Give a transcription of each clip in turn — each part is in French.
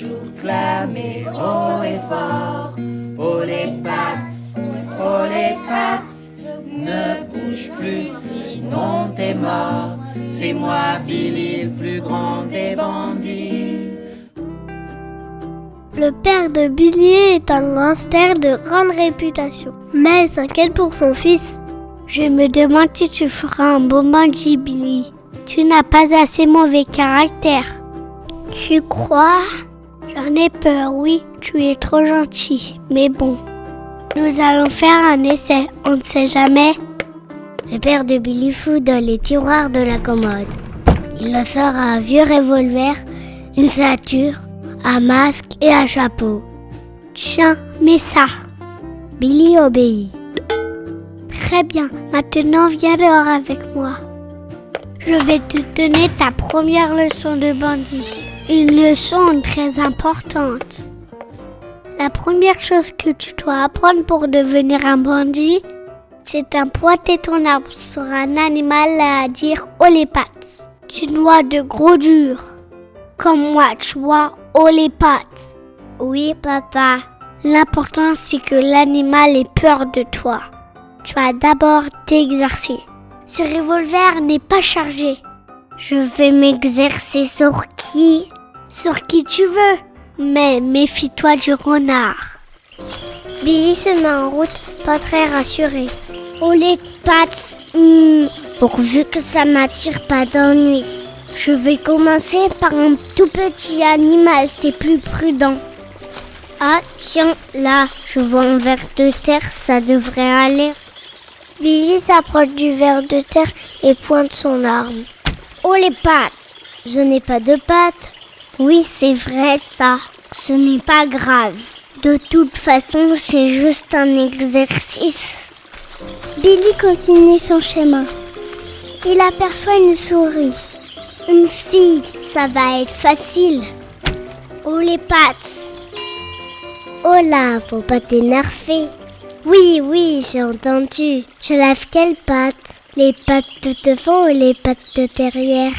toujours clamer haut et fort. Oh les pattes, ne bouge plus, sinon t'es mort. C'est moi Billy, le plus grand des bandits. Le père de Billy est un gangster de grande réputation, mais il s'inquiète pour son fils. Je me demande si tu feras un bon bandit, Billy. Tu n'as pas assez mauvais caractère. Tu crois? J'en ai peur, oui. Tu es trop gentil, mais bon. Nous allons faire un essai, on ne sait jamais. Le père de Billy fouille dans les tiroirs de la commode. Il en sort un vieux revolver, une ceinture, un masque et un chapeau. Tiens, mets ça. Billy obéit. Très bien, maintenant viens dehors avec moi. Je vais te donner ta première leçon de bandit. Une leçon très importante. La première chose que tu dois apprendre pour devenir un bandit, c'est de pointer ton arme sur un animal à dire « oh les pattes ». Tu dois de gros durs. Comme moi, tu vois, « oh les pattes ». Oui, papa. L'important, c'est que l'animal ait peur de toi. Tu vas d'abord t'exercer. Ce revolver n'est pas chargé. Je vais m'exercer sur qui? Sur qui tu veux. Mais méfie-toi du renard. Billy se met en route, pas très rassuré. Oh les pattes, pourvu que ça m'attire pas d'ennui. Je vais commencer par un tout petit animal, c'est plus prudent. Ah tiens, là, je vois un ver de terre, ça devrait aller. Billy s'approche du ver de terre et pointe son arme. Oh les pattes! Je n'ai pas de pattes. Oui, c'est vrai ça. Ce n'est pas grave. De toute façon, c'est juste un exercice. Billy continue son chemin. Il aperçoit une souris. Une fille, ça va être facile. Oh les pattes! Oh là, faut pas t'énerver. Oui, j'ai entendu. Je lave quelles pattes? Les pattes de devant ou les pattes de derrière?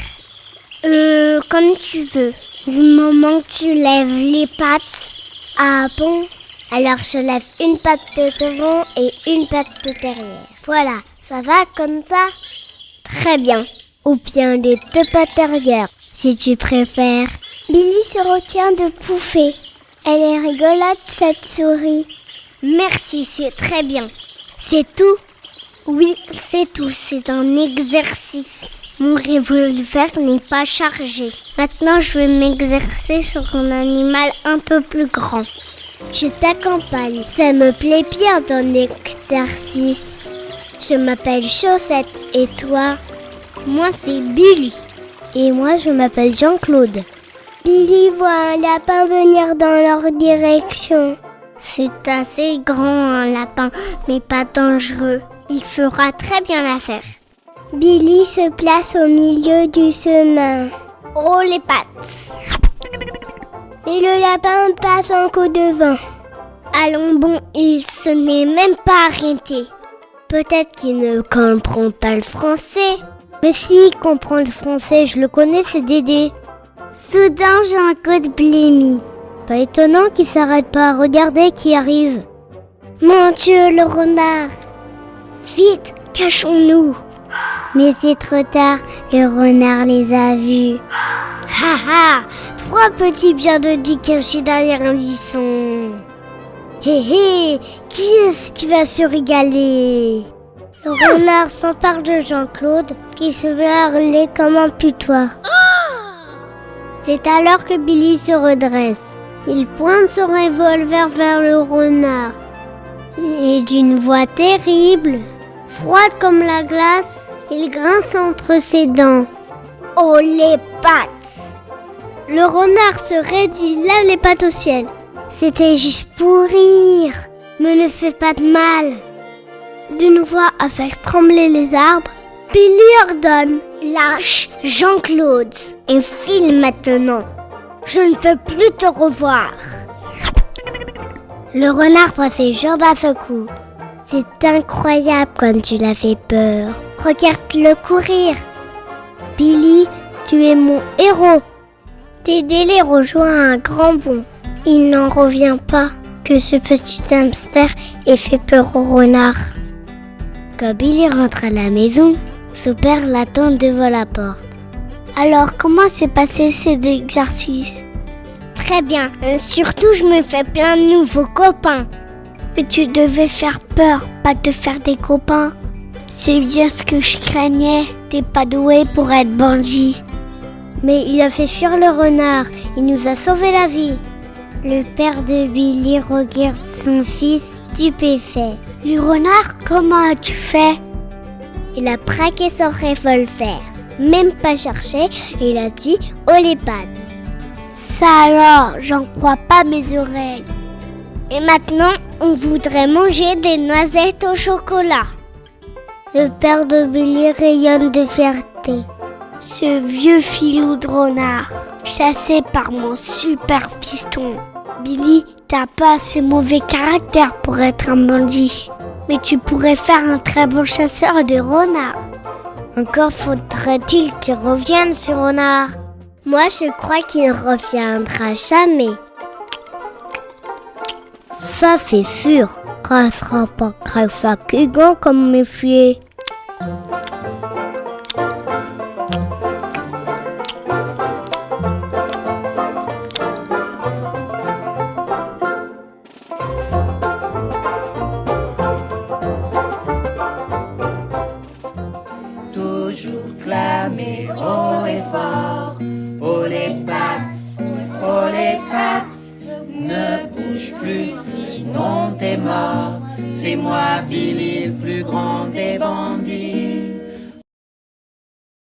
Comme tu veux. Du moment que tu lèves les pattes. Ah bon? Alors je lève une patte de devant et une patte de derrière. Voilà, ça va comme ça? Très bien. Ou bien les deux pattes derrière, si tu préfères. Billy se retient de pouffer. Elle est rigolote, cette souris. Merci, c'est très bien. C'est tout? Oui, c'est tout. C'est un exercice. Mon revolver n'est pas chargé. Maintenant, je vais m'exercer sur un animal un peu plus grand. Je t'accompagne. Ça me plaît bien ton exercice. Je m'appelle Chaussette. Et toi? Moi, c'est Billy. Et moi, je m'appelle Jean-Claude. Billy voit un lapin venir dans leur direction. C'est assez grand un lapin, mais pas dangereux. Il fera très bien l'affaire. Billy se place au milieu du chemin. Oh les pattes! Et le lapin passe un coup devant. Allons bon, il se n'est même pas arrêté. Peut-être qu'il ne comprend pas le français. Mais s'il comprend le français, je le connais, c'est Dédé. Soudain, j'ai un coup de blémie. Pas étonnant qu'il s'arrête pas à regarder qui arrive. Mon Dieu, le renard! Vite, cachons-nous! Mais c'est trop tard, le renard les a vus. Ha ha! 3 petits bienvenus cachés derrière un buisson. Hé hé! Qui est-ce qui va se régaler? Le renard s'empare de Jean-Claude, qui se met à hurler comme un putois. C'est alors que Billy se redresse. Il pointe son revolver vers le renard. Et d'une voix terrible, froide comme la glace, il grince entre ses dents. Oh les pattes! Le renard se raidit, lève les pattes au ciel. C'était juste pour rire, mais ne fais pas de mal. D'une voix à faire trembler les arbres, Billy ordonne. Lâche Jean-Claude et file maintenant. Je ne veux plus te revoir. Le renard prend ses jambes à son cou. C'est incroyable comme tu l'as fait peur. Regarde-le courir. Billy, tu es mon héros. Dédé les rejoint à un grand bond. Il n'en revient pas que ce petit hamster ait fait peur au renard. Quand Billy rentre à la maison, son père l'attend devant la porte. Alors, comment s'est passé cet exercice? Très bien, surtout je me fais plein de nouveaux copains. Mais tu devais faire peur, pas te faire des copains. C'est bien ce que je craignais, t'es pas doué pour être bandit. Mais il a fait fuir le renard, il nous a sauvé la vie. Le père de Billy regarde son fils stupéfait. Le renard, comment as-tu fait? Il a braqué son revolver, même pas cherché, et il a dit « oh les pattes ». Ça alors, j'en crois pas mes oreilles. Et maintenant, on voudrait manger des noisettes au chocolat. Le père de Billy rayonne de fierté. Ce vieux filou de renard, chassé par mon super fiston. Billy, t'as pas assez mauvais caractère pour être un bandit. Mais tu pourrais faire un très bon chasseur de renards. Encore faudrait-il qu'il revienne ce renard. Moi, je crois qu'il ne reviendra jamais. Ça, c'est sûr. Ça sera pas très fatigant comme méfier. Toujours clamer haut et fort, oh les pattes, ne bouge plus sinon t'es mort. C'est moi Billy le plus grand